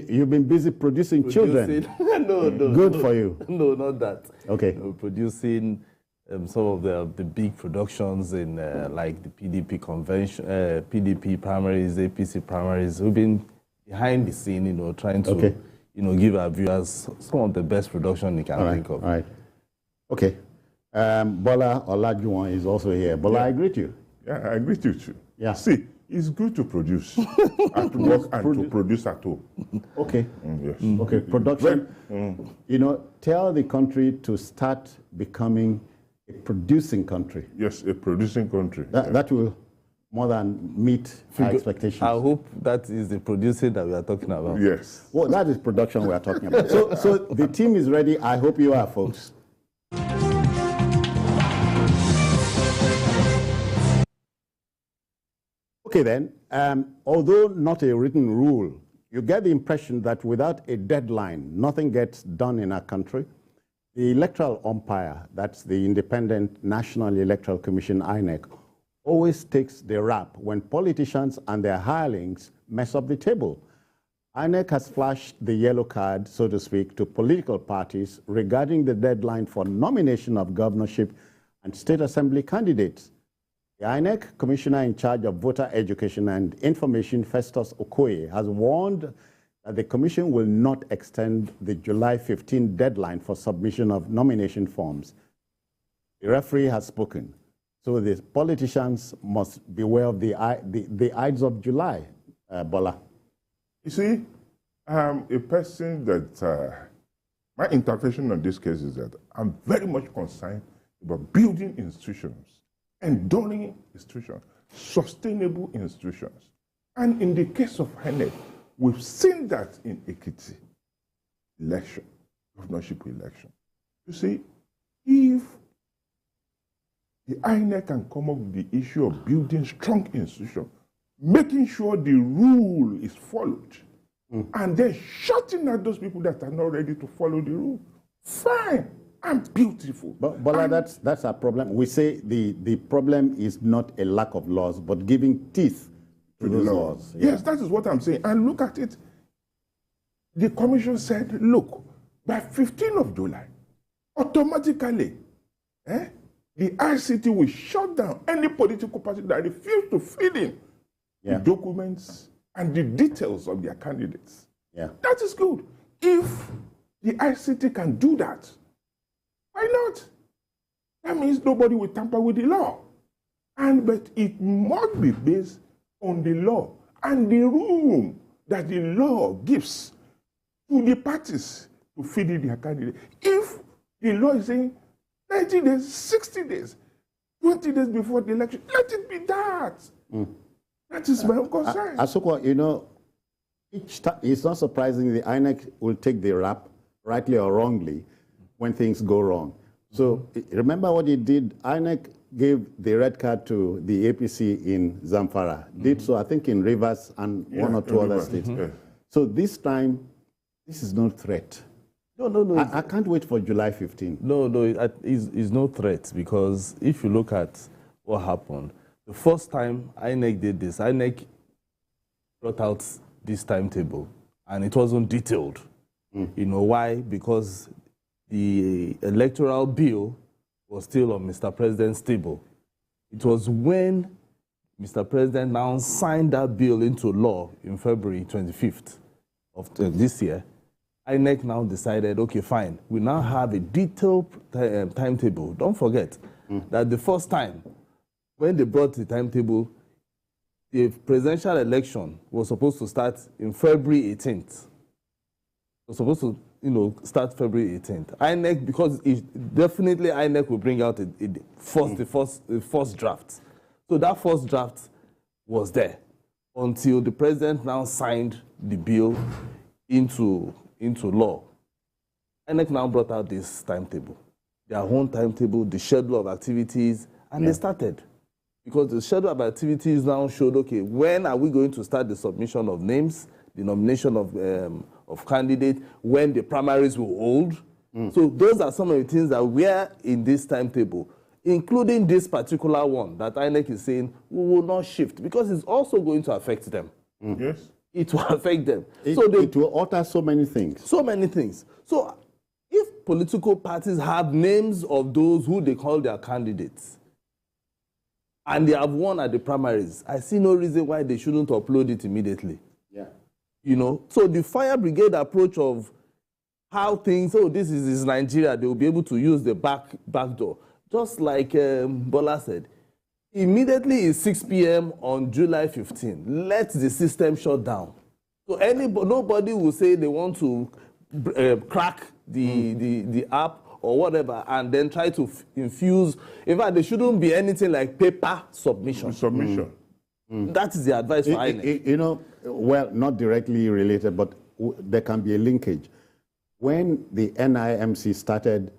you've been busy producing children. No. Good for you. No, not that. Okay. Producing some of the big productions in like the PDP convention, PDP primaries, APC primaries. We've been behind the scene, trying to, give our viewers some of the best production you can think of. All right. Okay. Bola Olajuwon is also here. Bola, I greet you. Yeah, I greet you too. Yeah. See, it's good to produce at work and to produce at home. Okay. Yes. Okay. Production. Tell the country to start becoming a producing country. Yes, a producing country. That will more than meet our expectations. I hope that is the producing that we are talking about. Yes. Well, that is production we are talking about. So the team is ready. I hope you are, folks. Okay then, although not a written rule, you get the impression that without a deadline, nothing gets done in our country. The electoral umpire, that's the Independent National Electoral Commission, INEC, always takes the rap when politicians and their hirelings mess up the table. INEC has flashed the yellow card, so to speak, to political parties regarding the deadline for nomination of governorship and state assembly candidates. The INEC Commissioner in charge of Voter Education and Information, Festus Okoye, has warned that the Commission will not extend the July 15 deadline for submission of nomination forms. The referee has spoken, so the politicians must beware of the Ides of July, Bola. You see, a person that, my interpretation on this case is that I'm very much concerned about building institutions, enduring institutions, sustainable institutions. And in the case of INEC, we've seen that in Ekiti election, governorship election. You see, if the INEC can come up with the issue of building strong institutions, making sure the rule is followed, and then shutting out those people that are not ready to follow the rule, fine and beautiful. But that's our problem. We say the problem is not a lack of laws, but giving teeth to those laws. Yeah. Yes, that is what I'm saying. And look at it. The commission said, look, by 15th of July, automatically, the ICT will shut down any political party that refuses to fill in the documents and the details of their candidates. Yeah. That is good. If the ICT can do that, why not? That means nobody will tamper with the law. But it must be based on the law and the room that the law gives to the parties to feed in their candidate. If the law is saying 90 days, 60 days, 20 days before the election, let it be that. That is my own concern. Asoko, each time, it's not surprising the INEC will take the rap, rightly or wrongly, when things go wrong. So remember what it did? INEC gave the red card to the APC in Zamfara. Did so, I think, in Rivers and one or two other states. So this time, this is no threat. No. I can't wait for July 15. No, it's no threat, because if you look at what happened, the first time INEC did this, INEC brought out this timetable, and it wasn't detailed. You know why? Because the electoral bill was still on Mr. President's table. It was when Mr. President now signed that bill into law in February 25th of this year. INEC now decided, okay, fine, we now have a detailed timetable. Don't forget that the first time when they brought the timetable, the presidential election was supposed to start in February 18th. It was supposed to start February 18th. INEC, because definitely INEC will bring out the first draft. So that first draft was there until the president now signed the bill into law. INEC now brought out this timetable, their own timetable, the schedule of activities, and they started. Because the schedule of activities now showed, okay, when are we going to start the submission of names, the nomination of candidates, when the primaries will hold. So those are some of the things that were in this timetable, including this particular one that INEC is saying we will not shift, because it's also going to affect them. Yes. it will affect them. It will alter so many things. So many things. So if political parties have names of those who they call their candidates, and they have won at the primaries, I see no reason why they shouldn't upload it immediately. Yeah. You know, so the fire brigade approach of how things, this is Nigeria, they will be able to use the back door. Just like Bola said, immediately it's 6 p.m. on July 15. Let the system shut down. So nobody will say they want to crack the app or whatever and then try to infuse. In fact, there shouldn't be anything like paper submission. That is the advice for INEC. You know, well, not directly related, but there can be a linkage. When the NIMC started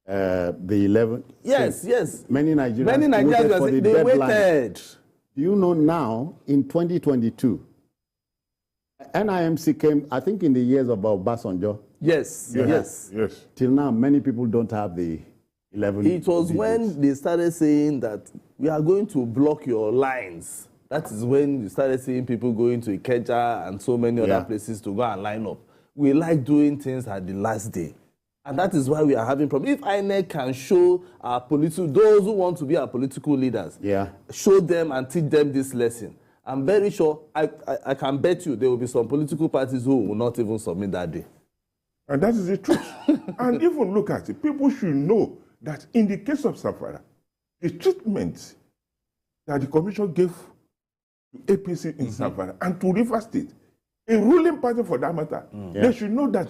the 11th... Yes. Many Nigerians waited for the deadline. Waited. Do you know now, in 2022, NIMC came, I think, in the years of Obasanjo. Yes. Till now, many people don't have the 11. It was when they started saying that we are going to block your lines. That is when you started seeing people going to Ikeja and so many other places to go and line up. We like doing things at the last day. And that is why we are having problems. If INEC can show our those who want to be our political leaders, show them and teach them this lesson, I'm very sure, I can bet you there will be some political parties who will not even submit that day. And that is the truth. And even look at it, people should know that in the case of Zamfara, the treatment that the commission gave to APC in Zamfara and to Rivers State, a ruling party for that matter, they should know that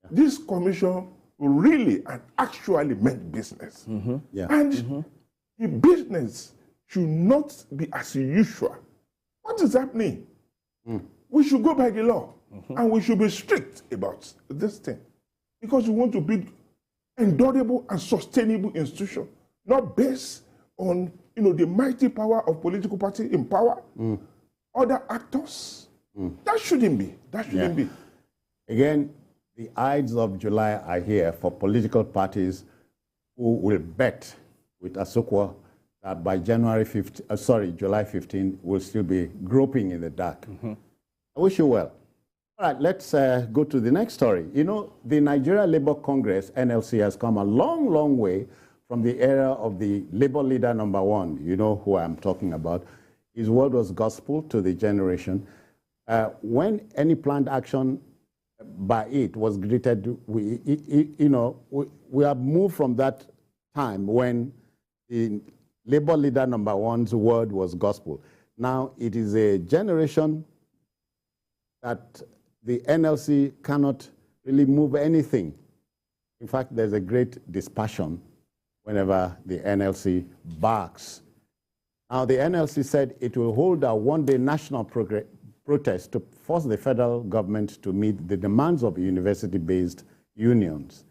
this commission really and actually meant business. And the business should not be as usual. What is happening? We should go by the law. And we should be strict about this thing. Because we want to build endurable and sustainable institution, not based on the mighty power of political party in power, other actors. That shouldn't be. Be. Again, the Ides of July are here for political parties who will bet with Asokwa that by July 15, we'll still be groping in the dark. I wish you well. All right, let's go to the next story. You know, the Nigeria Labour Congress, NLC, has come a long, long way from the era of the Labour leader number one. You know who I'm talking about. His word was gospel to the generation. When any planned action by it was greeted, we have moved from that time when the Labour leader number one's word was gospel. Now it is a generation that the NLC cannot really move anything. In fact, there's a great dispassion whenever the NLC barks. Now, the NLC said it will hold a one-day national protest to force the federal government to meet the demands of university-based unions.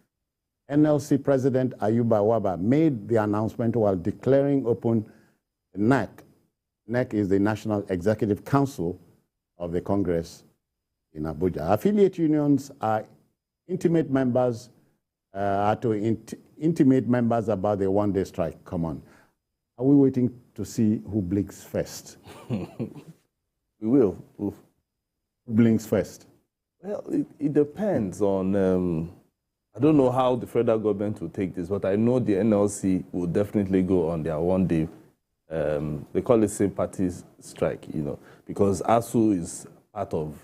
NLC President Ayuba Waba made the announcement while declaring open the NEC. NEC is the National Executive Council of the Congress in Abuja. Affiliate unions are intimate members, intimate members about the one-day strike. Come on. Are we waiting to see who blinks first? We will. Who blinks first? Well, it depends on, I don't know how the federal government will take this, but I know the NLC will definitely go on their one-day, they call it sympathy strike, because ASU is part of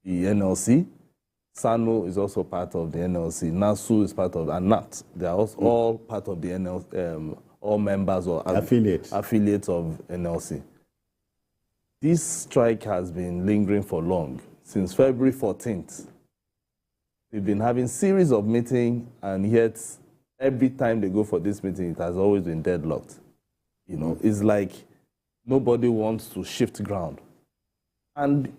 the NLC, SANO is also part of the NLC, NASU is part of, and NAT, they are also all part of the NLC, all members or affiliates of NLC. This strike has been lingering for long, since February 14th. We've been having series of meetings, and yet every time they go for this meeting, it has always been deadlocked. It's like nobody wants to shift ground. And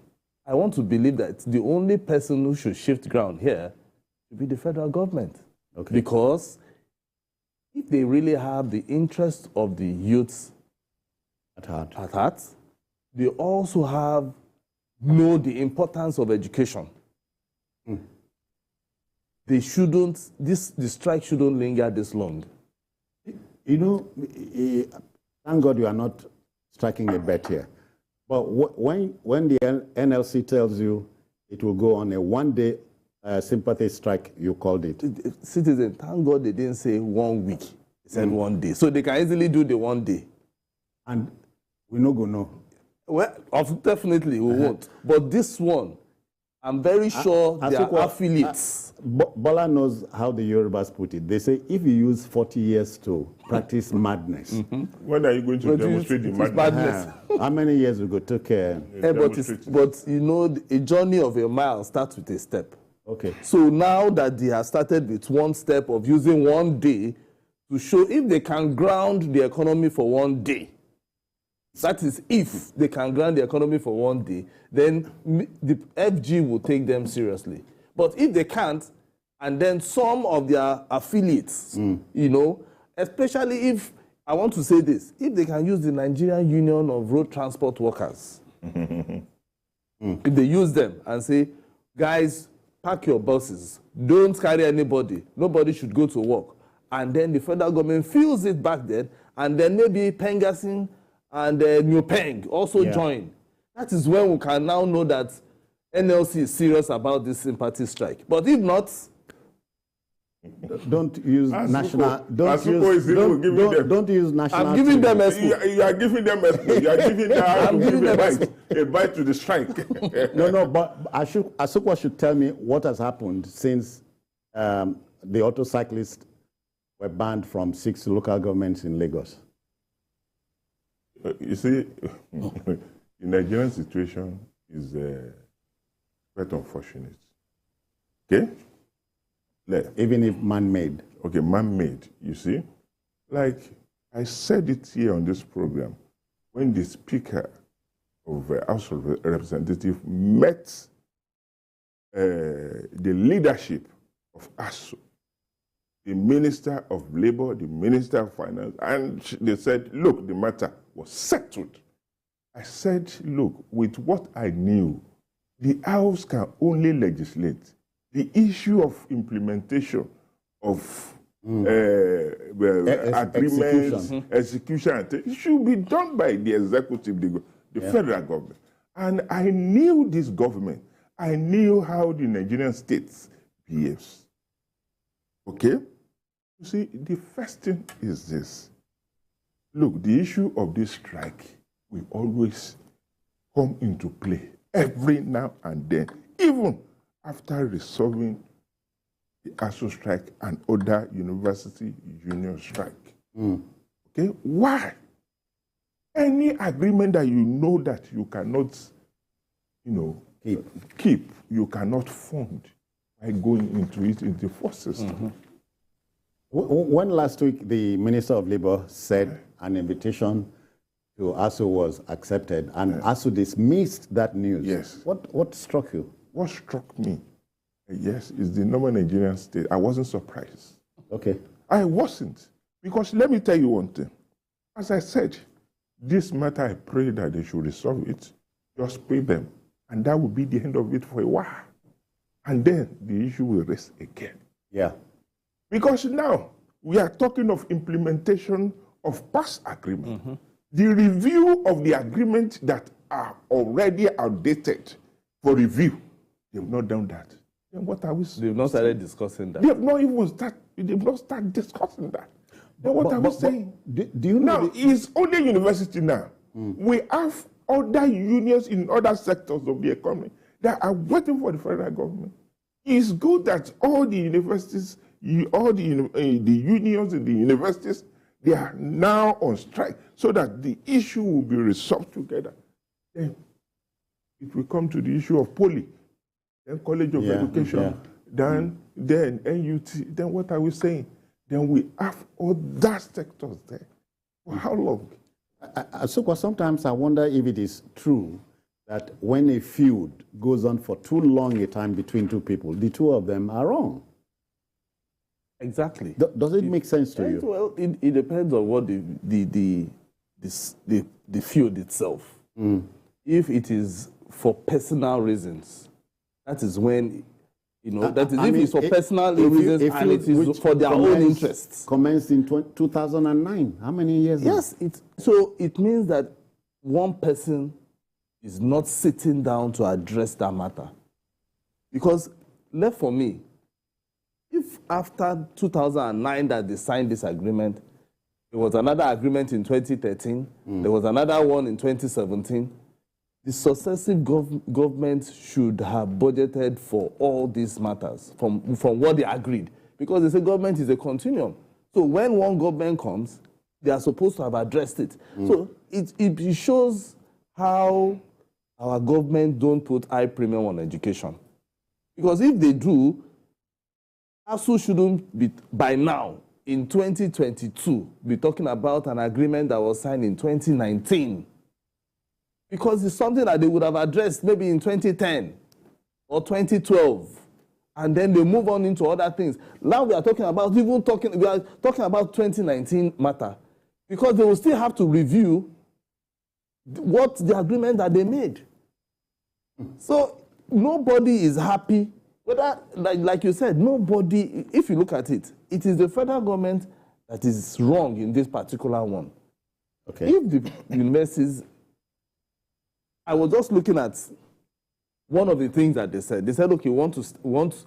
I want to believe that the only person who should shift ground here should be the federal government. Okay. Because if they really have the interest of the youths at heart, they also know the importance of education. They shouldn't, the strike shouldn't linger this long. Thank God you are not striking a bet here. But when the NLC tells you it will go on a one-day sympathy strike, you called it. Citizen, thank God they didn't say 1 week. They said 1 day. So they can easily do the 1 day. And we no go no. Well, definitely we won't. But this one, I'm very sure they are affiliates. Bola knows how the Yorubas put it. They say if you use 40 years to practice madness. When are you going to demonstrate the madness? How many years we go take care? But you know, a journey of a mile starts with a step. Okay. So now that they have started with one step of using 1 day to show if they can ground the economy for 1 day, that is, if they can ground the economy for 1 day, then the FG will take them seriously. But if they can't, and then some of their affiliates, you know, especially if, I want to say this, if they can use the Nigerian Union of Road Transport Workers, if they use them and say, guys, pack your buses, don't carry anybody, nobody should go to work, and then the federal government fills it back then, and then maybe Pengasing and New Peng also join. That is when we can now know that NLC is serious about this sympathy strike. But if not, don't use national. Don't use national. I'm giving them expo. You are giving them expo. You are giving them a bite to the strike. No. But Asukwa should tell me what has happened since the autocyclists were banned from 6 local governments in Lagos. You see, the Nigerian situation is quite unfortunate. Okay? Even if man-made. Okay, man-made, you see. Like I said it here on this program, when the Speaker of the House of Representatives met the leadership of ASU, the Minister of Labor, the Minister of Finance, and they said, look, the matter was settled. I said, look, with what I knew, the House can only legislate. The issue of implementation of agreements, execution, it should be done by the executive, the federal government. And I knew this government. I knew how the Nigerian states behaves. Okay? You see, the first thing is this. Look, the issue of this strike will always come into play every now and then, even after resolving the ASU strike and other university union strike. Okay? Why? Any agreement that you know that you cannot, keep, you cannot fund by going into it in the first system. When last week the Minister of Labor said an invitation to ASU was accepted and ASU dismissed that news. Yes. What struck you? What struck me, yes, is the normal Nigerian state. I wasn't surprised. Okay. I wasn't. Because let me tell you one thing. As I said, this matter, I pray that they should resolve it. Just pay them. And that will be the end of it for a while. And then the issue will rest again. Yeah. Because now we are talking of implementation of past agreement. The review of the agreement that are already outdated for review. They've not done that. Then what are we saying? They've not started discussing that. They have not even started discussing that. Then what are we saying? Do you know? Now, it's only university now. We have other unions in other sectors of the economy that are waiting for the federal government. It's good that all the universities, all the unions in the universities, they are now on strike so that the issue will be resolved together. Then, if we come to the issue of poly, then College of Education, then NUT, then what are we saying? Then we have other sectors there. For how long? Asukwa, sometimes I wonder if it is true that when a feud goes on for too long a time between two people, the two of them are wrong. Exactly. Does it make sense to you? Well, it depends on what the feud itself. If it is for personal reasons, that is when, that is if it's for personal reasons and it is for their own interests. Commenced in 2009. How many years? Yes. So it means that one person is not sitting down to address that matter. Because, left for me, if after 2009 that they signed this agreement, there was another agreement in 2013, there was another one in 2017, the successive governments should have budgeted for all these matters from what they agreed. Because they say government is a continuum. So when one government comes, they are supposed to have addressed it. So it shows how our government don't put high premium on education. Because if they do, ASU shouldn't be, by now, in 2022, be talking about an agreement that was signed in 2019. Because it's something that they would have addressed maybe in 2010 or 2012. And then they move on into other things. Now we are talking about, we are talking about 2019 matter. Because they will still have to review what the agreement that they made. So nobody is happy. Whether, like you said, nobody, if you look at it, it is the federal government that is wrong in this particular one. Okay. If the universities, I was just looking at one of the things that they said. They said, okay, we want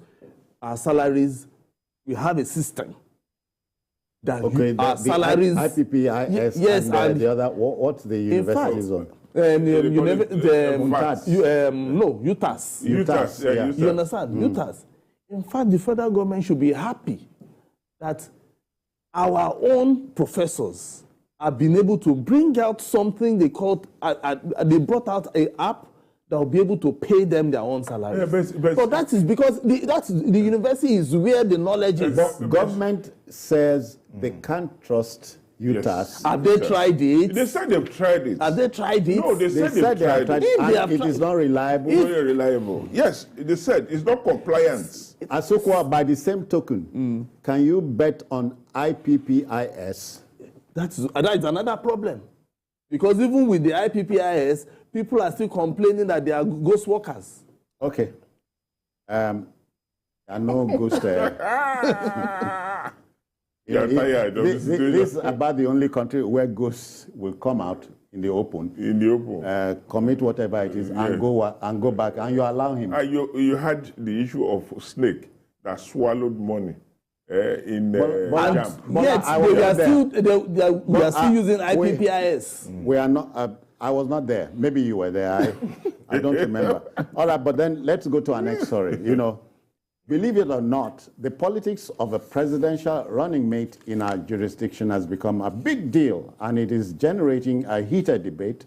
our salaries, we have a system that our salaries... IPPIS yes, and the other, what's the universities on? UTAS. UTAS, yeah. You understand? UTAS. In fact, the federal government should be happy that our own professors have been able to bring out something they called, they brought out an app that will be able to pay them their own salaries. Yeah, but that is because the university is where the knowledge is. Government says they can't trust UTAS. Yes. Have they tried it? They said they've tried it. Have they tried it? No, they said they have tried it. And it is not reliable. Very reliable. Yes, they said it's not compliant. Asokwa, by the same token, can you bet on IPPIS? That is another problem. Because even with the IPPIS, people are still complaining that they are ghost workers. Okay. I know ghost. This is about the only country where ghosts will come out in the open. In the open. Commit whatever it is and go back, and you allow him. You had the issue of snake that swallowed money in Jam. Yet we are still using IPPIS. We are not. I was not there. Maybe you were there. I don't remember. All right, but then let's go to our next story. You know, believe it or not, the politics of a presidential running mate in our jurisdiction has become a big deal, and it is generating a heated debate.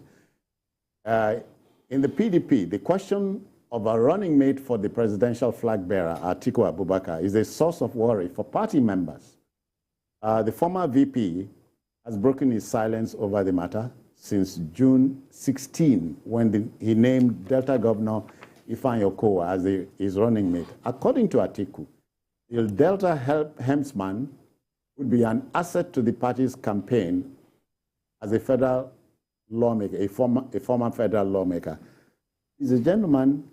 In the PDP, the question of a running mate for the presidential flag bearer, Atiku Abubakar, is a source of worry for party members. The former VP has broken his silence over the matter since June 16, when he named Delta Governor Ifeanyi Okowa as his running mate. According to Atiku, the Delta helmsman would be an asset to the party's campaign as a federal lawmaker, a former federal lawmaker. He's a gentleman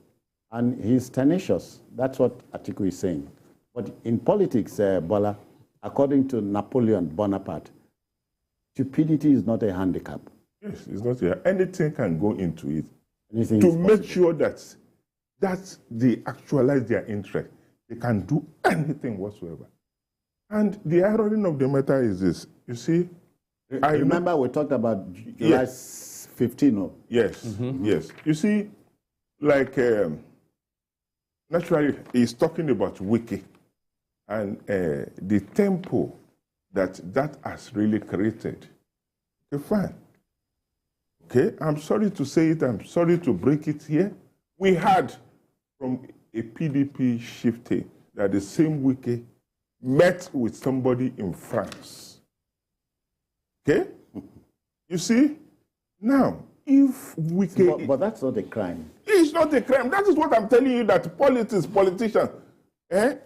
and he's tenacious. That's what Atiku is saying. But in politics, Bola, according to Napoleon Bonaparte, stupidity is not a handicap. Yes, it's not. Anything can go into it Anything to make sure that they actualize their interest. They can do anything whatsoever. And the irony of the matter is this. You see, I remember we talked about July 15. Yes, yes. You see, like, naturally, he's talking about Wiki and the tempo that has really created. Okay, fine. Okay, I'm sorry to say it, I'm sorry to break it here. We had from a PDP chieftain that the same Wiki met with somebody in France. Okay? You see? Now, if Wiki... But that's not a crime. It's not a crime. That is what I'm telling you, that politicians,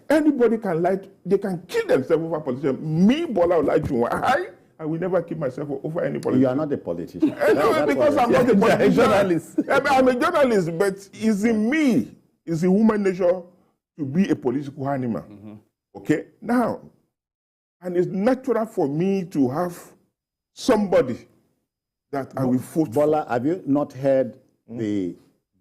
anybody can lie, they can kill themselves over politicians. Me, Bola Olajuwon, I will never keep myself over any politician. You are not a politician. No, because I'm not a politician. Journalist. I'm a journalist, but it's in me, it's in human nature to be a political animal. Okay? Now, and it's natural for me to have somebody that I will vote Bola, have you not heard the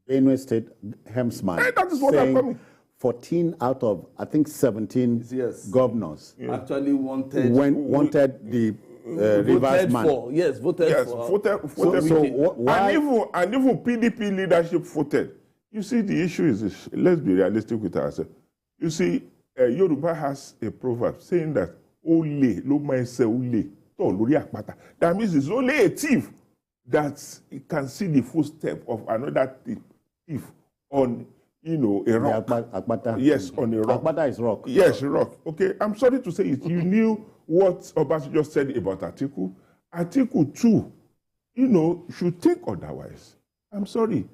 Benue State helmsman, Hey, that is what I'm saying coming. 14 out of, I think, 17 Yes. governors Actually wanted wanted the reverse voted man. for. Yes, voted Yes, for. voted So for. why? And even PDP leadership voted. You see, the issue is this. Let's be realistic with ourselves. You see, Yoruba has a proverb saying that "Ole lo ma ese ole to lori apata." That means it's only a thief that can see the footstep of another thief on, a rock. Akpata. Yes, on a rock. Akpata is rock. Yes, rock. Okay, I'm sorry to say it. You knew what Obasi just said about Atiku. Atiku too, should think otherwise. I'm sorry.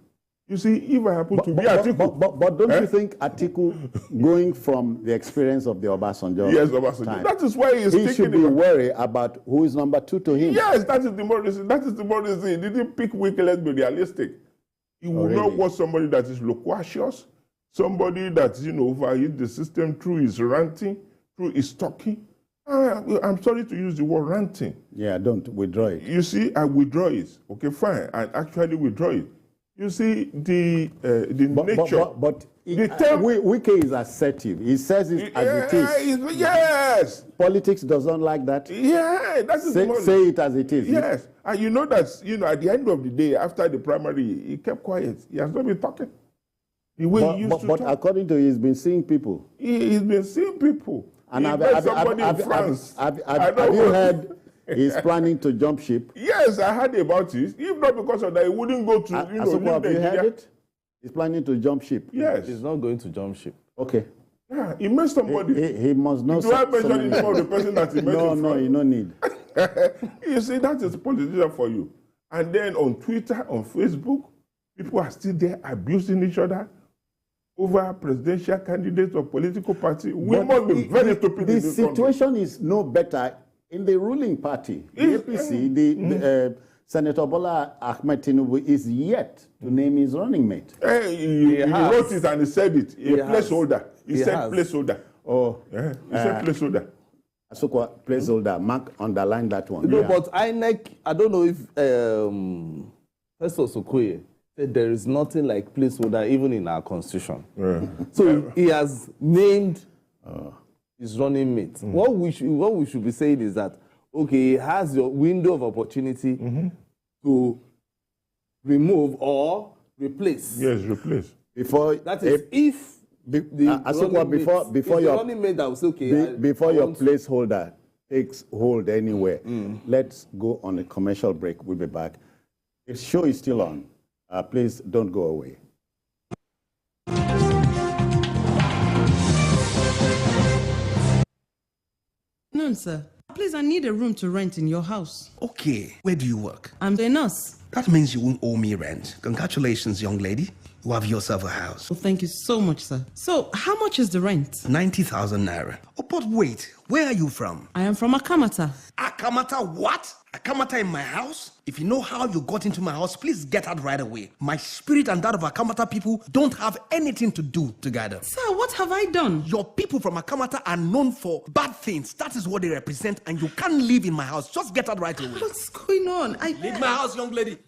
You see, if I happen to be Atiku... But don't you think Atiku, going from the experience of the Obasanjo Yes, Obasanjo. time, That is why he should be worried about who is number 2 to him? Yes, that is the more reason. That is the more reason. He didn't pick weak, let's be realistic. He will not want somebody that is loquacious, somebody that, overheats the system through his ranting, through his talking. I'm sorry to use the word ranting. Yeah, don't withdraw it. You see, I withdraw it. Okay, fine. I actually withdraw it. You see, the nature... But Wike is assertive. He says it as it is. Yes. Politics doesn't like that. Yeah, that is say it as it is. Yes. And you know that, at the end of the day, after the primary, he kept quiet. He has not been talking. The way he used to talk. But according to him, he's been seeing people. He's been seeing people. And have you heard he's planning to jump ship? Yes, I heard about it. If not because of that, he wouldn't go to, have you heard it? He's planning to jump ship. Yes. He's not going to jump ship. Okay. Yeah, he met somebody. He must know. Do I mention the name of the person that he met? No, you don't need. You see, that is politician for you. And then on Twitter, on Facebook, people are still there abusing each other over presidential candidates or political party. We must be very stupid. The situation is no better in the ruling party. The APC, Senator Bola Ahmed Tinubu is yet to name his running mate. He wrote it and he said it. A placeholder. He said placeholder. Oh, yeah. He said placeholder. Asokwa, placeholder. Mark, underline that one. No, but INEC, I don't know if Festus Okoye said there is nothing like placeholder even in our constitution. Yeah. So he has named his running mate. What we should be saying is that, okay, he has your window of opportunity to remove or replace. Yes, replace. That is if before your running mate that was okay. Before your placeholder takes hold anywhere, let's go on a commercial break. We'll be back. The show is still on. Please don't go away. No, sir. Please, I need a room to rent in your house. Okay, where do you work? I'm a nurse. That means you won't owe me rent. Congratulations, young lady. You have yourself a house. Well, thank you so much, sir. So, how much is the rent? 90,000 naira. Oh, but wait, where are you from? I am from Akamata. Akamata what? Akamata in my house? If you know how you got into my house, please get out right away. My spirit and that of Akamata people don't have anything to do together. Sir, what have I done? Your people from Akamata are known for bad things. That is what they represent, and you can't live in my house. Just get out right away. What's going on? Leave my house, young lady.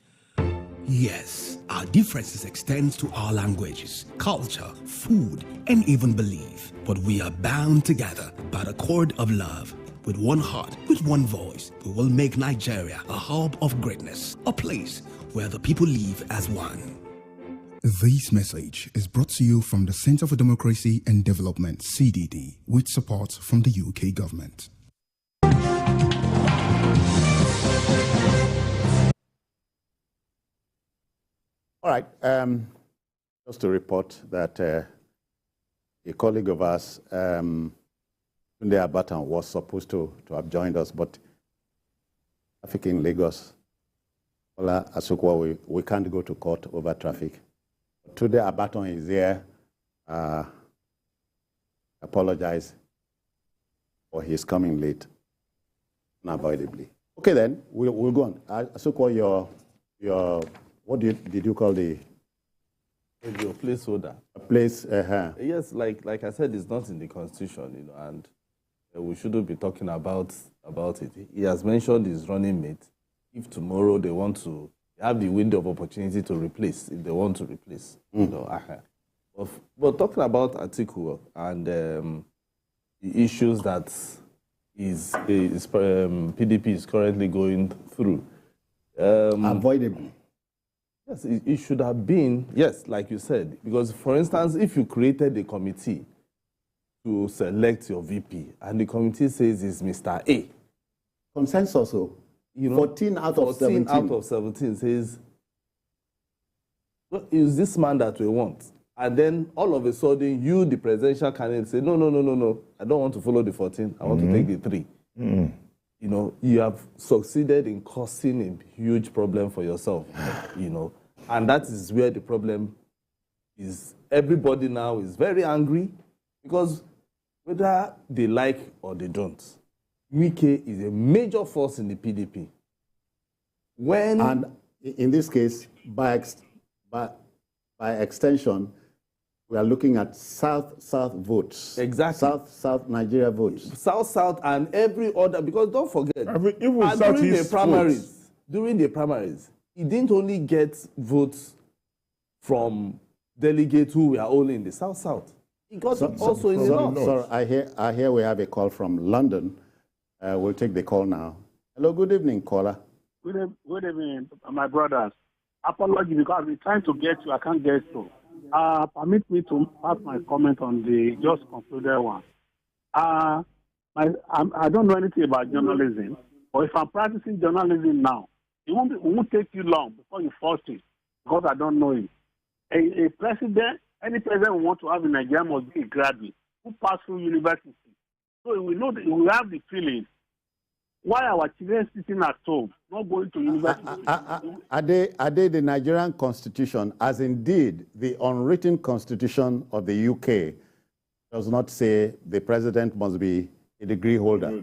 Yes, our differences extend to our languages, culture, food, and even belief. But we are bound together by the cord of love. With one heart, with one voice, we will make Nigeria a hub of greatness, a place where the people live as one. This message is brought to you from the Center for Democracy and Development, CDD, with support from the UK government. All right. Just to report that a colleague of ours, Tunde Abatan, was supposed to have joined us, but traffic in Lagos, Ola Asokwa, we can't go to court over traffic. Tunde Abatan is here. Apologize for his coming late, unavoidably. Okay, then we'll go on. Asokwa, your what did you call the your placeholder? A place. Yes, like I said, it's not in the constitution, and we shouldn't be talking about it. He has mentioned his running mate. If tomorrow they want to They have the window of opportunity to replace if they want to replace. You know, but talking about Atiku and the issues that PDP is currently going through. Avoidable. Yes, it should have been, yes, like you said, because, for instance, if you created a committee to select your VP and the committee says it's Mr. A. Consensus, so, you know, 14 out of 17. 14 out of 17 says, well, it's this man that we want. And then all of a sudden, you, the presidential candidate, say, no, I don't want to follow the 14. I want to take the 3. You know, you have succeeded in causing a huge problem for yourself, you know. And that is where the problem is. Everybody now is very angry because whether they like or they don't, Wike is a major force in the PDP. And in this case, by extension, we are looking at South votes. Exactly. South Nigeria votes. South and every other, because don't forget, during the primaries, he didn't only get votes from delegates who were only in the South. He got also in the North. Sorry, I hear we have a call from London. We'll take the call now. Hello, good evening, caller. Good evening, my brothers. Apology because I've been trying to get you, I can't get you. Permit me to pass my comment on the just concluded one. I don't know anything about journalism, but if I'm practicing journalism now, it won't take you long before you force it, because I don't know it. A president, any president we want to have in Nigeria must be a graduate who passed through university. So we know that we have the feeling why our children sitting at home, not going to university. Are they the Nigerian constitution, as indeed the unwritten constitution of the UK does not say the president must be a degree holder,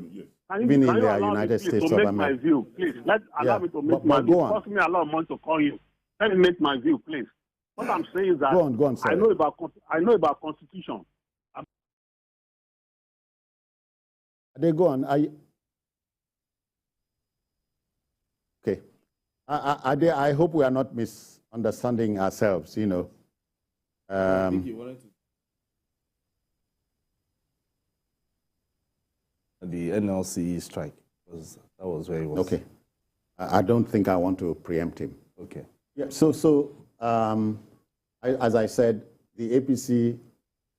even in the United States of America? My view, please. Allow me to make my view. It costs me a lot of money to call you. Let me make my view, please. What I'm saying is that go on, I know about constitution. They go on. Okay. I hope we are not misunderstanding ourselves, you know. I think you wanted to. The NLC strike, that was where it was. Okay. I don't think I want to preempt him. Okay. Yeah. As I said, the APC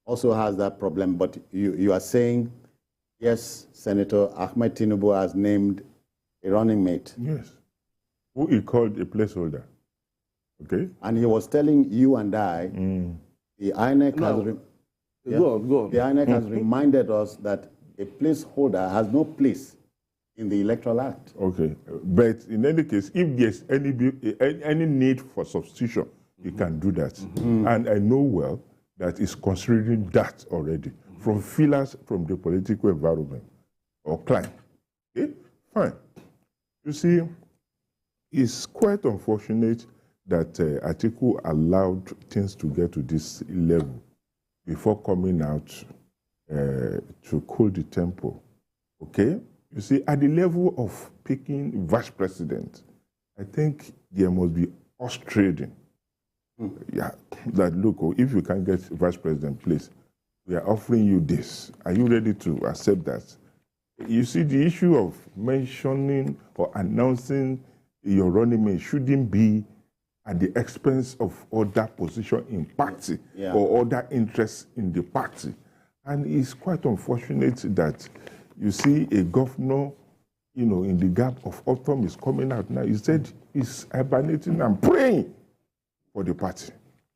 also has that problem, but you are saying, yes, Senator Ahmed Tinubu has named a running mate. Yes. Who he called a placeholder. Okay? And he was telling you and I, the INEC has reminded us that a placeholder has no place in the Electoral Act. Okay. But in any case, if there's any need for substitution, you can do that. And I know well that it's considering that already from feelers from the political environment or climate. Okay? Fine. You see, it's quite unfortunate that Atiku allowed things to get to this level before coming out to cool the tempo. Okay? You see, at the level of picking vice president, I think there must be us trading. Yeah, that look, if you can get vice president, please, we are offering you this. Are you ready to accept that? You see, the issue of mentioning or announcing your running mate shouldn't be at the expense of other position in party or other interests in the party. And it's quite unfortunate that you see a governor, you know, in the gap of autumn is coming out now. He said he's hibernating and praying for the party.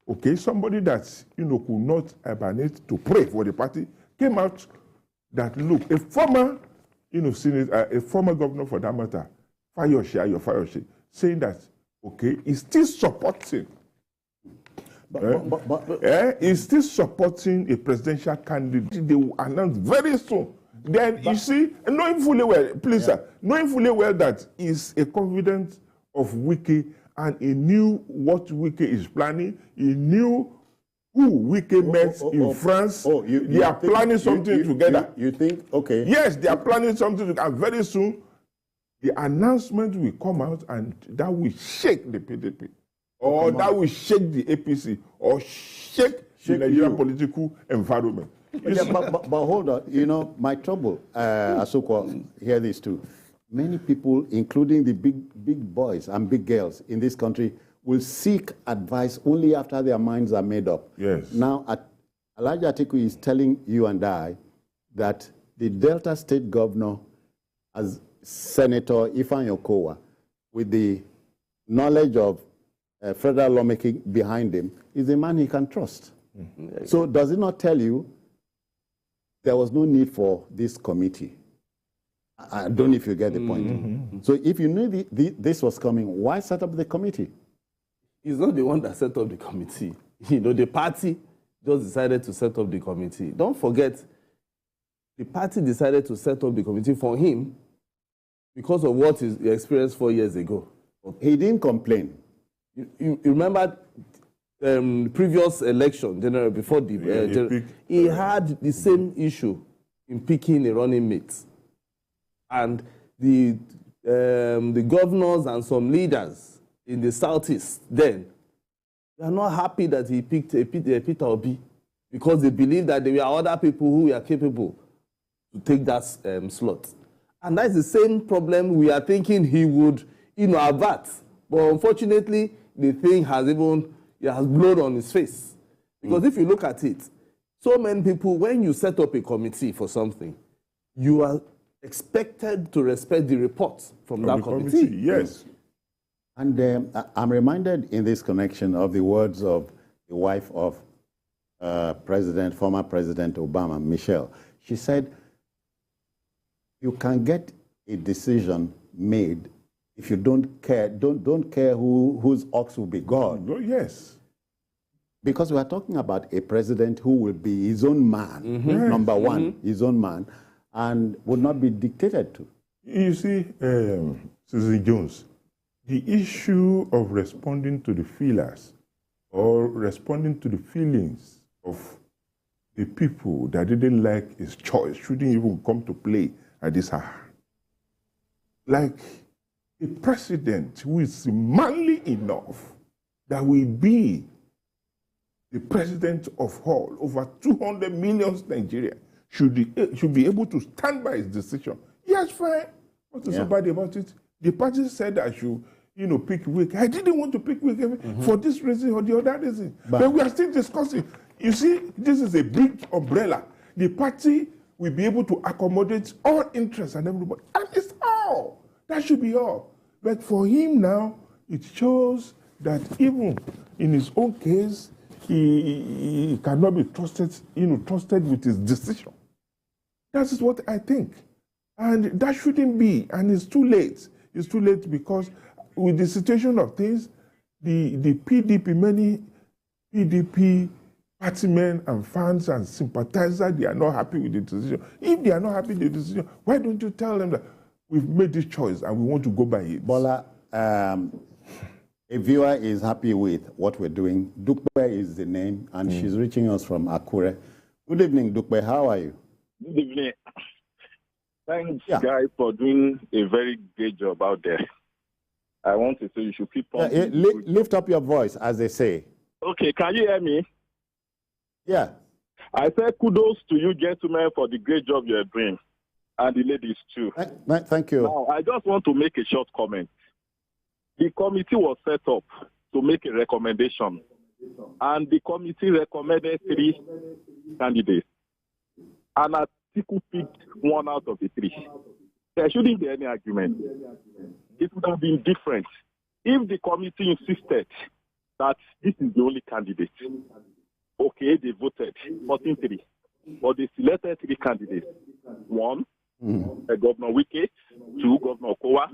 Okay, somebody that, you know, could not hibernate to pray for the party came out that, look, a former, you know, a former governor for that matter, Fayose, saying that, okay, he's still supporting. He's still supporting a presidential candidate. They will announce very soon. Then you see, knowing fully well, please, sir, knowing fully well that he's a confidant of Wike and he knew what Wike is planning, he knew who Wike met in France. They are planning something together. You think, okay. Yes, they are planning something together, and very soon the announcement will come out and that will shake the PDP, or that will shake the APC, or shake the Nigerian political environment. Yeah, but hold on. You know, my trouble, Asoko, hear this too. Many people, including the big boys and big girls in this country, will seek advice only after their minds are made up. Yes. Now, Elijah Atiku is telling you and I that the Delta State governor, as Senator Ifeanyi Okowa, with the knowledge of federal lawmaking behind him, is a man he can trust. Mm-hmm. So does it not tell you there was no need for this committee? I don't know if you get the point. Mm-hmm. So if you knew this was coming, why set up the committee? He's not the one that set up the committee. You know, the party just decided to set up the committee. Don't forget, the party decided to set up the committee for him because of what he experienced 4 years ago. He didn't complain. You remember the previous election, general, before the he had the same issue in picking a running mate. And the governors and some leaders in the southeast then, they are not happy that he picked Peter Obi because they believe that there were other people who are capable to take that slot. And that's the same problem we are thinking he would, avert. But unfortunately, the thing has blown on his face. Because if you look at it, so many people, when you set up a committee for something, you are expected to respect the report from that committee. Yes. And I'm reminded in this connection of the words of the wife of former President Obama, Michelle. She said, you can get a decision made if you don't care whose ox will be God. Oh, yes. Because we are talking about a president who will be his own man, number one, his own man, and would not be dictated to. You see, Susie Jones, the issue of responding to the feelers or responding to the feelings of the people that didn't like his choice shouldn't even come to play at this hour. Like a president who is manly enough that will be the president of all, over 200 million Nigerians, should be able to stand by his decision. Yes, fine. What is so bad about it? The party said I should, pick Wike. I didn't want to pick Wike for this reason or the other reason. But we are still discussing. You see, this is a big umbrella. The party will be able to accommodate all interests and everybody. And it's all. That should be all. But for him now, it shows that even in his own case, he cannot be trusted, trusted with his decision. That is what I think. And that shouldn't be. And it's too late. It's too late because with the situation of things, the PDP, many PDP partymen and fans and sympathizers, they are not happy with the decision. If they are not happy with the decision, why don't you tell them that we've made this choice and we want to go by it? Bola, a viewer is happy with what we're doing. Dukwe is the name, and she's reaching us from Akure. Good evening, Dukwe. How are you? Good evening. Thanks, guys, for doing a very great job out there. I want to say you should keep on. Lift up your voice, as they say. Okay, can you hear me? Yeah. I say kudos to you, gentlemen, for the great job you're doing, and the ladies, too. Thank you. Now, I just want to make a short comment. The committee was set up to make a recommendation, and the committee recommended 3 candidates. And Atiku picked 1 out of the 3. There shouldn't be any argument. It would have been different if the committee insisted that this is the only candidate. Okay, they voted 14-3, but they selected 3 candidates. 1, Governor Wike, 2, Governor Okowa,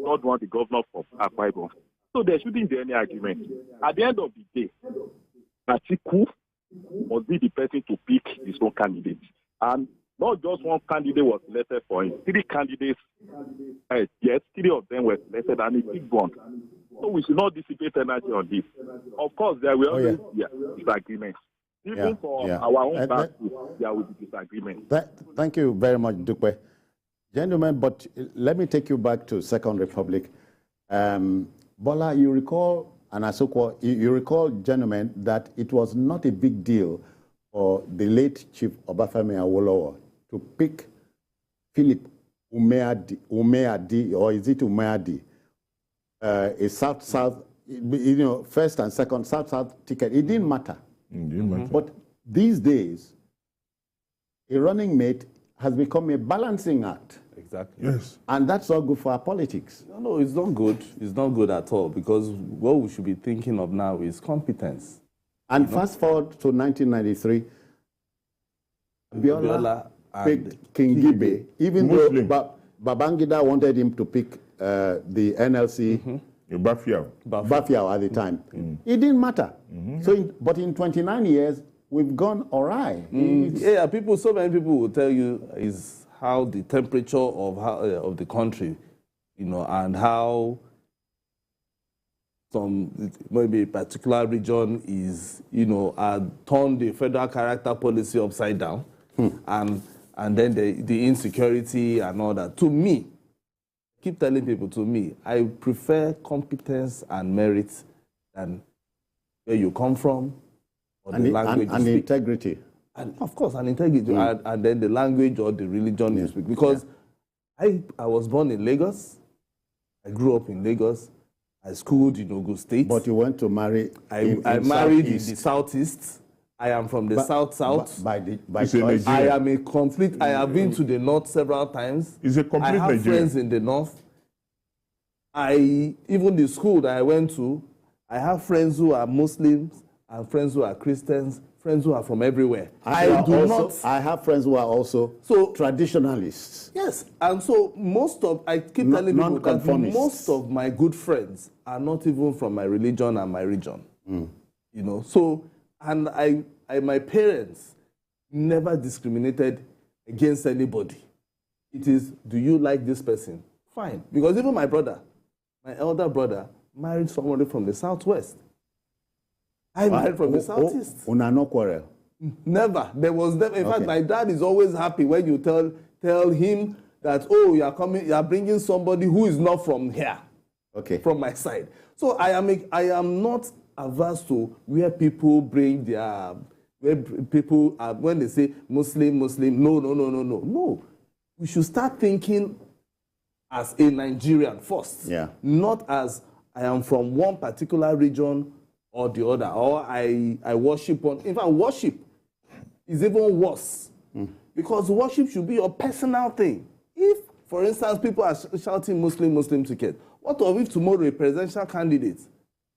3rd one, the governor of Akwa Ibom. So there shouldn't be any argument. At the end of the day, Atiku must be the person to pick his own candidate. And not just 1 candidate was selected for him. 3 candidates, yes, 3 of them were selected, and he picked 1. So we should not dissipate energy on this. Of course, there will always be disagreements. Even for our own party, there will be disagreements. Thank you very much, Dukwe. Gentlemen, but let me take you back to Second Republic. Bola, you recall, and Asokwa, you recall, gentlemen, that it was not a big deal for the late Chief Obafemi Awolowo to pick Philip Umeadi, or is it Umeadi, a South-South, first and second South-South ticket. It didn't matter. But these days, a running mate has become a balancing act. Exactly. Yes. And that's not good for our politics. No, it's not good. It's not good at all, because what we should be thinking of now is competence. And fast forward to 1993, Abiola picked King Gibe, even Muslim. though Babangida wanted him to pick the NLC, Bafiao at the time. It didn't matter. But in 29 years, we've gone awry. Yeah, so many people will tell you is how the temperature of the country, and how maybe a particular region is, turned the federal character policy upside down, and then the insecurity and all that. To me, keep telling people, I prefer competence and merit than where you come from or the language you speak. Integrity. And of course, and integrity, and then the language or the religion you speak. Because I was born in Lagos, I grew up in Lagos, I schooled in Ogun State. But you went to marry I married in the Southeast. I am from the South. By choice. I am a complete. I have been to the North several times. It's a complete I have Nigerian. friends in the North. Even the school that I went to, I have friends who are Muslims and friends who are Christians, friends who are from everywhere. I have friends who are also traditionalists. Yes, and so I keep telling people that most of my good friends are not even from my religion and my region. And my parents never discriminated against anybody. It is, do you like this person? Fine. Because even my elder brother, married somebody from the Southwest. I married from the Southeast. Una no quarrel? Never. There was never. In fact, my dad is always happy when you tell him that, you are bringing somebody who is not from here. From my side. So I am not averse to where people bring when they say Muslim. No. We should start thinking as a Nigerian first. Yeah. Not as I am from one particular region or the other, or I worship one. In fact, worship is even worse. Because worship should be your personal thing. If, for instance, people are shouting Muslim ticket, what if tomorrow a presidential candidate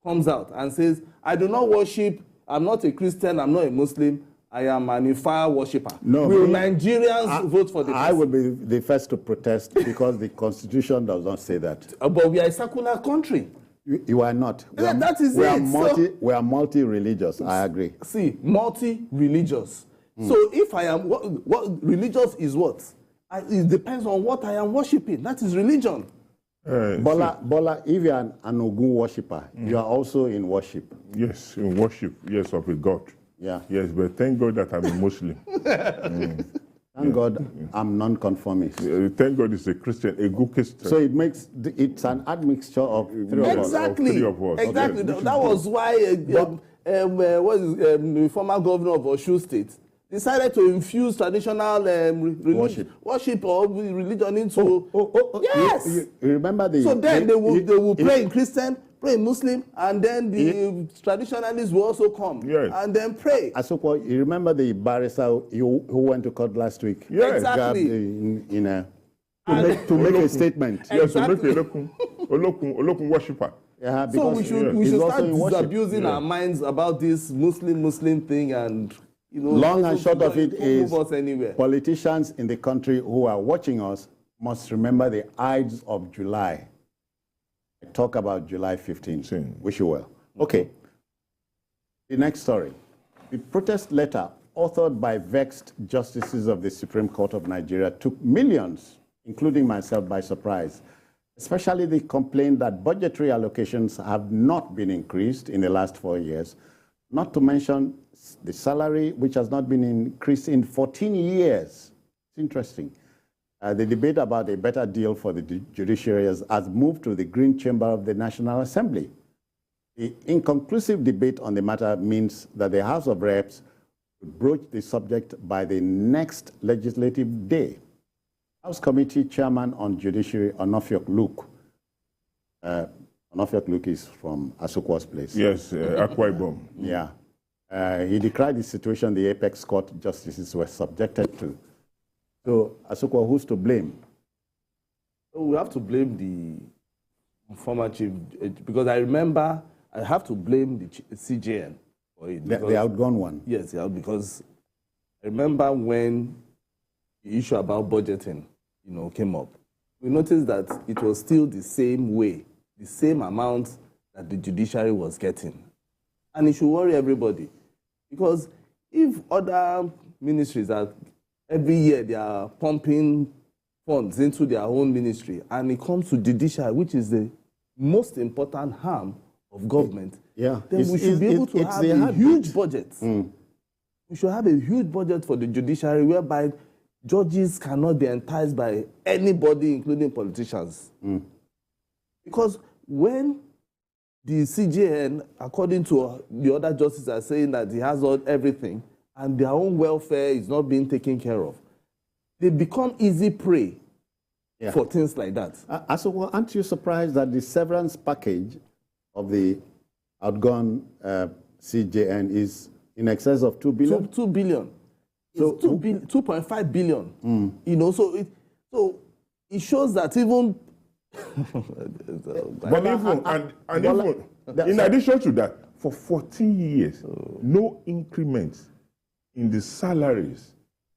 comes out and says, I do not worship, I'm not a Christian, I'm not a Muslim, I am an Ifa worshipper. No, will Nigerians vote for the person? I will be the first to protest because the Constitution does not say that. But we are a secular country. You are not. That is it. We are multi-religious, I agree. See, multi-religious. So if I am, what religious is what? It depends on what I am worshiping. That is religion. Bola, if you are an Ogun worshipper, you are also in worship. Yes, in worship, yes, of a God. Yeah. Yes, but thank God that I'm a Muslim. Thank God I'm non-conformist. Thank God it's a Christian, a good Christian. So it's an admixture of three of us. Exactly. Exactly. That was why the former governor of Osun State decided to infuse traditional worship or religion into. Yes. You remember So then they will pray in Christian, pray in Muslim, and then the traditionalists will also come and then pray. Asokwa, you remember the barrister who went to court last week? Yes, exactly. To make a statement. Yes, to make a Olokun worshipper. Yeah, so we should start disabusing our minds about this Muslim thing, and long and short of it is politicians in the country who are watching us must remember the Ides of July. I talk about July 15th. Wish you well. Okay. The next story. The protest letter authored by vexed justices of the Supreme Court of Nigeria took millions, including myself, by surprise. Especially the complaint that budgetary allocations have not been increased in the last 4 years, not to mention the salary, which has not been increased in 14 years. It's interesting. The debate about a better deal for the judiciary has moved to the Green Chamber of the National Assembly. The inconclusive debate on the matter means that the House of Reps would broach the subject by the next legislative day. House Committee Chairman on Judiciary, Onofiok Luke. Onofiok Luke is from Asukwa's place. Yes, Akwa Ibom. Yeah. He decried the situation the apex court justices were subjected to. So, Asukwa, who's to blame? We have to blame the former chief, because I remember I have to blame the CJN for it. The outgone one. Yes, yeah, because I remember when the issue about budgeting, came up. We noticed that it was still the same way, the same amount that the judiciary was getting. And it should worry everybody. Because if other ministries are, every year they are pumping funds into their own ministry, and it comes to judiciary, which is the most important arm of government, then we should be able to have a huge budget. We should have a huge budget for the judiciary whereby judges cannot be enticed by anybody, including politicians. Because when the CJN, according to the other justices, are saying that he has everything and their own welfare is not being taken care of, they become easy prey for things like that. So aren't you surprised that the severance package of the outgone CJN is in excess of 2 billion? 2 billion. So 2.5 billion. So it shows that even but in addition to that, for 14 years, no increment in the salaries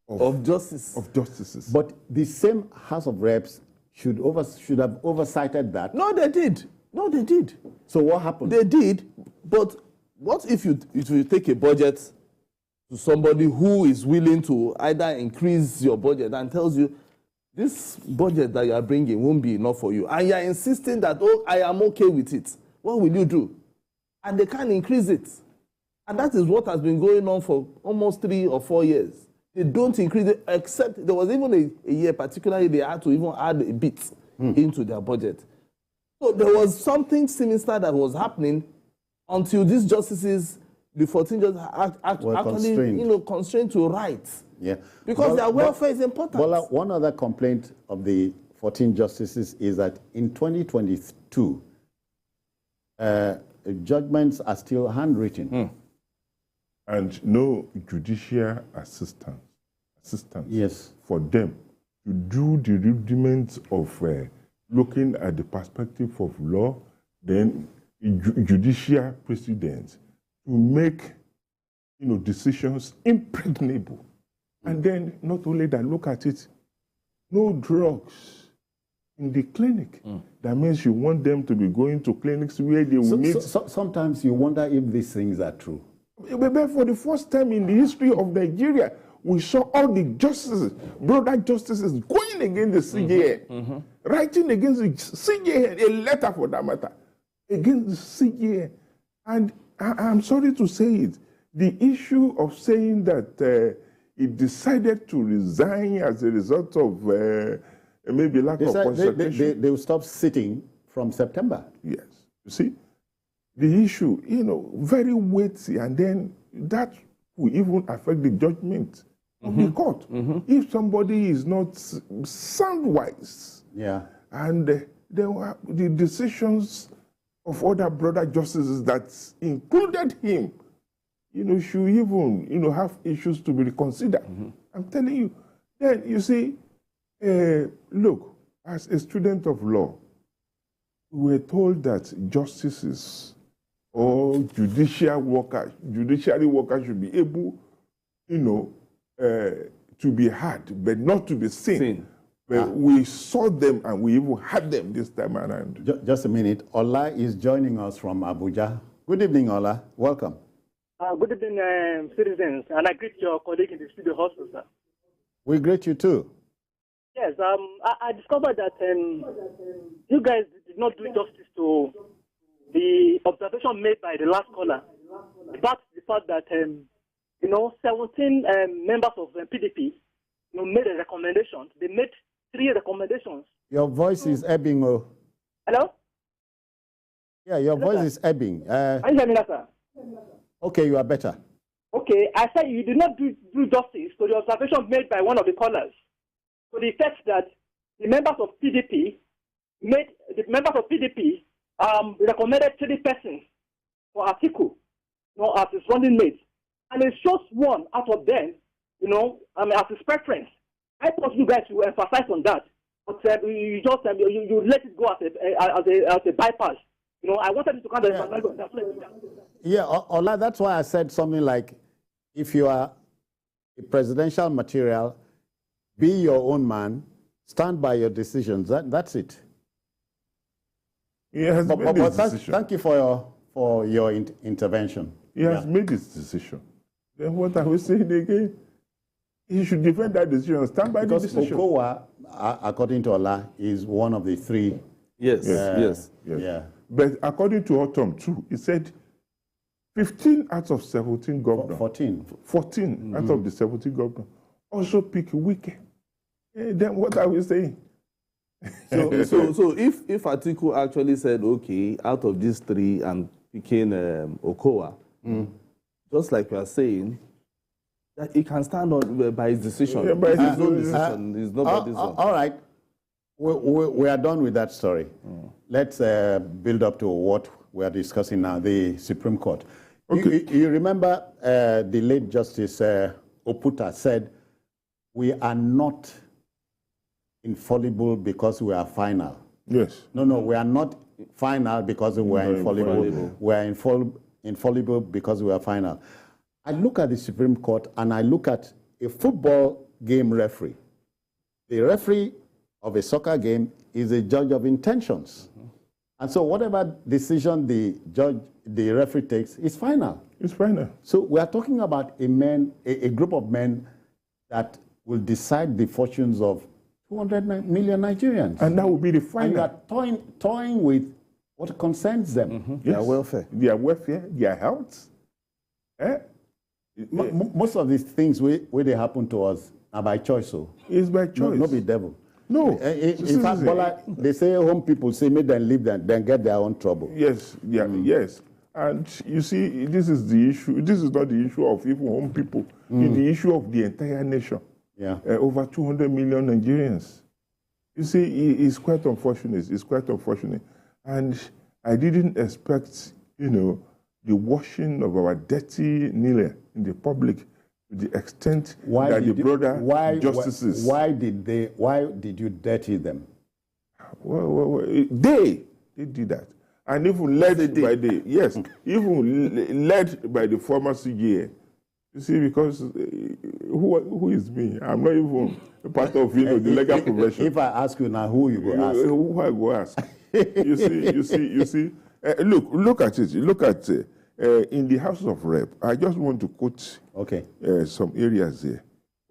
of justices. But the same House of Reps should have oversighted that. No, they did. So what happened? They did, but what if you take a budget to somebody who is willing to either increase your budget and tells you, this budget that you are bringing won't be enough for you, and you are insisting that, I am okay with it, what will you do? And they can't increase it. And that is what has been going on for almost 3 or 4 years. They don't increase it, except there was even a year, particularly, they had to even add a bit into their budget. So there was something sinister that was happening until these justices, the 14 justices, actually constrained to write. Yeah. Because their welfare is important. Well, one other complaint of the 14 justices is that in 2022, judgments are still handwritten. And no judicial assistance for them to do the rudiments of looking at the perspective of law, then judicial precedents to make decisions impregnable. And then not only that, look at it, no drugs in the clinic. That means you want them to be going to clinics where they will meet. Sometimes you wonder if these things are true. But for the first time in the history of Nigeria, we saw all the justices, brother justices, going against the CJN, writing against the CJN, a letter for that matter, against the CJN. And I'm sorry to say it, the issue of saying that he decided to resign as a result of maybe lack of consultation. They will stop sitting from September. Yes. You see, the issue, very weighty, and then that will even affect the judgment of the court. If somebody is not sound-wise, and the decisions of other brother justices that included him, should even, have issues to be reconsidered. I'm telling you. Then, you see, look, as a student of law, we were told that justices or judiciary workers should be able, to be heard, but not to be seen. But we saw them and we even had them this time around. Just a minute. Ola is joining us from Abuja. Good evening, Ola. Welcome. Good evening, citizens, and I greet your colleague in the studio also, sir. We greet you too. Yes, I discovered that you guys did not do justice to the observation made by the last caller about the fact that 17 members of PDP made a recommendation. They made 3 recommendations. Your voice is ebbing. Oh. Hello? Yeah, your Hello, voice sir. is ebbing. Are you hearing that, sir? Okay, you are better. Okay, I said you did not do justice to the observation made by one of the callers, to the effect that the members of PDP recommended 3 persons for Atiku, as his running mate, and it shows one out of them, as his preference. I thought you guys would emphasize on that, but you just you let it go as a bypass. I wanted to kind of Yeah, Ola, that's why I said something like, if you are a presidential material, be your own man, stand by your decisions. That's it. He has made his decision. Thank you for your intervention. He has made his decision. Then what are we saying again? He should defend that decision, stand by the decision. Because Okowa, according to Ola, is one of the 3. Yes. Yeah. But according to Autumn too, he said 15 out of 17 governors. 14 out of the 17 governors also pick Wike. Then what are we saying? So if Atiku actually said, okay, out of these 3, I'm picking Okowa, just like we are saying, that he can stand on by his decision. By his own decision. It's nobody's own. All right. We are done with that story. Let's build up to what we are discussing now, the Supreme Court. Okay. You remember the late Justice Oputa said, we are not infallible because we are final. Yes. No, we are not final because we are infallible. We are infallible because we are final. I look at the Supreme Court and I look at a football game referee. The referee of a soccer game is a judge of intentions. And so whatever decision the referee takes is final. It's final. So we are talking about a group of men that will decide the fortunes of 200 million Nigerians. And that will be the final. And you are toying with what concerns them. Yes. Their welfare, their health. Most of these things where they happen to us are by choice. So it's by choice. Not be devil. No. In fact, Bola, they say home people say make them leave them, then get their own trouble. Yes, yes. And you see, this is the issue. This is not the issue of even home people. It's the issue of the entire nation. Yeah. Over 200 million Nigerians. You see, it's quite unfortunate. It's quite unfortunate. And I didn't expect, the washing of our dirty Nile in the public to the extent that the brother justices. Why did you dirty them? Well, they did that. And even led by even led by the former CGA. You see, because who is me? I'm not even a part of the legal profession. If I ask you now, who you go ask? Who I go ask? You see. Look at it. Look at in the House of Rep. I just want to quote some areas there.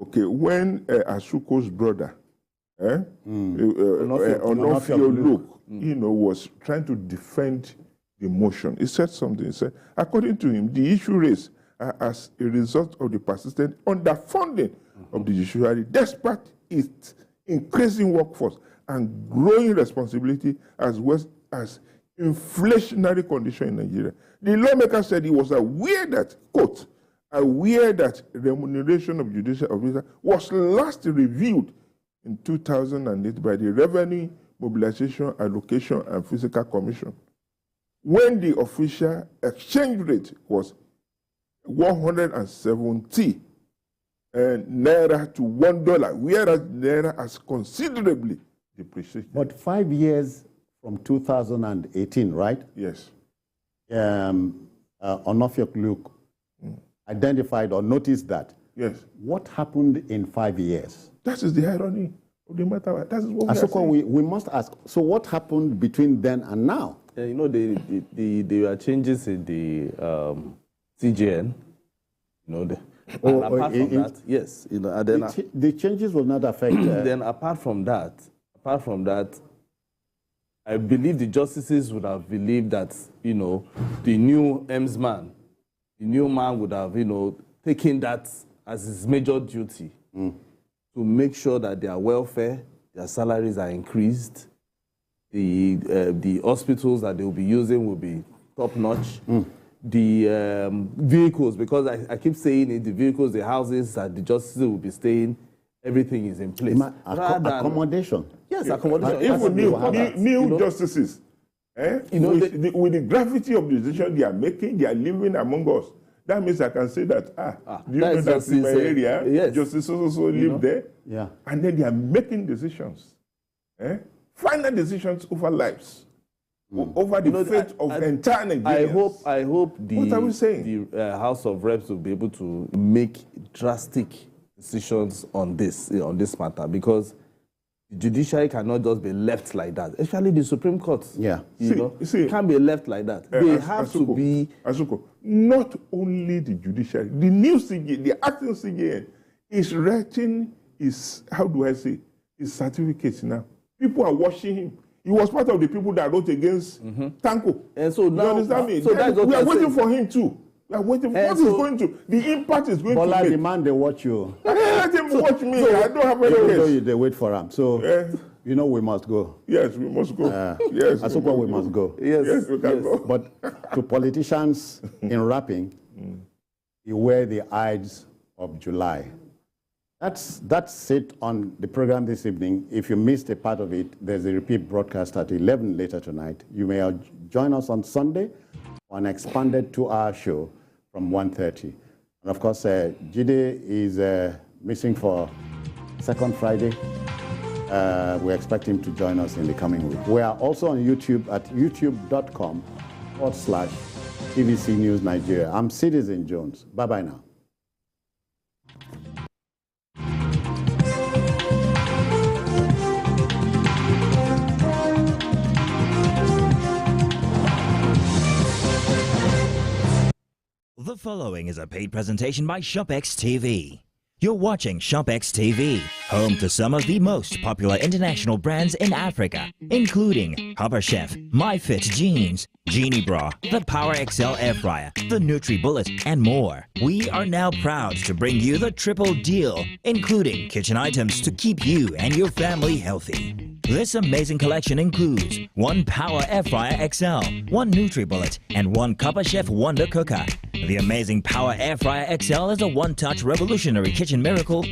Okay, when Asuko's brother, Onofio Luke, was trying to defend the motion, he said something. He said, according to him, the issue raised as a result of the persistent underfunding of the judiciary, despite its increasing workforce and growing responsibility, as well as inflationary condition in Nigeria. The lawmaker said he was aware that, quote, aware that remuneration of judicial officers was last reviewed in 2008 by the Revenue Mobilization, Allocation and Fiscal Commission, when the official exchange rate was 170 naira to $1, whereas naira has considerably depreciated. But 5 years from 2018, right? Yes. Onofio Luke identified or noticed that. Yes. What happened in 5 years? That is the irony of the matter. That is what we are saying. We must ask, so what happened between then and now? There were changes in the CJN. Apart from that, yes. The changes will not affect... then apart from that, I believe the justices would have believed that, the new EMS-man, the new man would have, taken that as his major duty to make sure that their welfare their salaries are increased. The hospitals that they will be using will be top notch. The vehicles, because I keep saying it, the vehicles, the houses that the justices will be staying, everything is in place. Accommodation. Yes, accommodation. Even new justices. With the gravity of the decision they are making, they are living among us. That means I can say that, do you know that in my area, yes. justices also live there? Yeah. And then they are making decisions. Final decisions over lives. Over the fate of entire Nigerians. I hope what are we saying? The House of Reps will be able to make drastic decisions on this matter, because the judiciary cannot just be left like that. Especially the Supreme Court. Yeah. It can't be left like that. They have to be. Asuko, not only the judiciary, the new CJN, the acting CJN is writing his certificates now. People are watching him. He was part of the people that wrote against Tanko. And so now, you understand me? So that's what we are waiting saying. for him too. We are waiting. What is going to? The impact is going Bola to make. demand they watch you. Let him watch me. I don't have any case. They wait for him. So we must go. Yes, we must go. Yes, Asuko, we must go. Yes, we can go. But to politicians in rapping, beware the Ides of July. That's it on the program this evening. If you missed a part of it, there's a repeat broadcast at 11 later tonight. You may join us on Sunday for an expanded 2-hour show from 1:30. And of course, Jide is missing for second Friday. We expect him to join us in the coming week. We are also on YouTube at youtube.com/TVC News Nigeria. I'm Citizen Jones. Bye-bye now. The following is a paid presentation by ShopX TV. You're watching ShopX TV, home to some of the most popular international brands in Africa, including Copper Chef, MyFit Jeans, Genie Bra, the Power XL Air Fryer, the NutriBullet, and more. We are now proud to bring you the triple deal, including kitchen items to keep you and your family healthy. This amazing collection includes 1 Power Air Fryer XL, 1 NutriBullet, and 1 Copper Chef Wonder Cooker. The amazing Power Air Fryer XL is a one-touch revolutionary kitchen miracle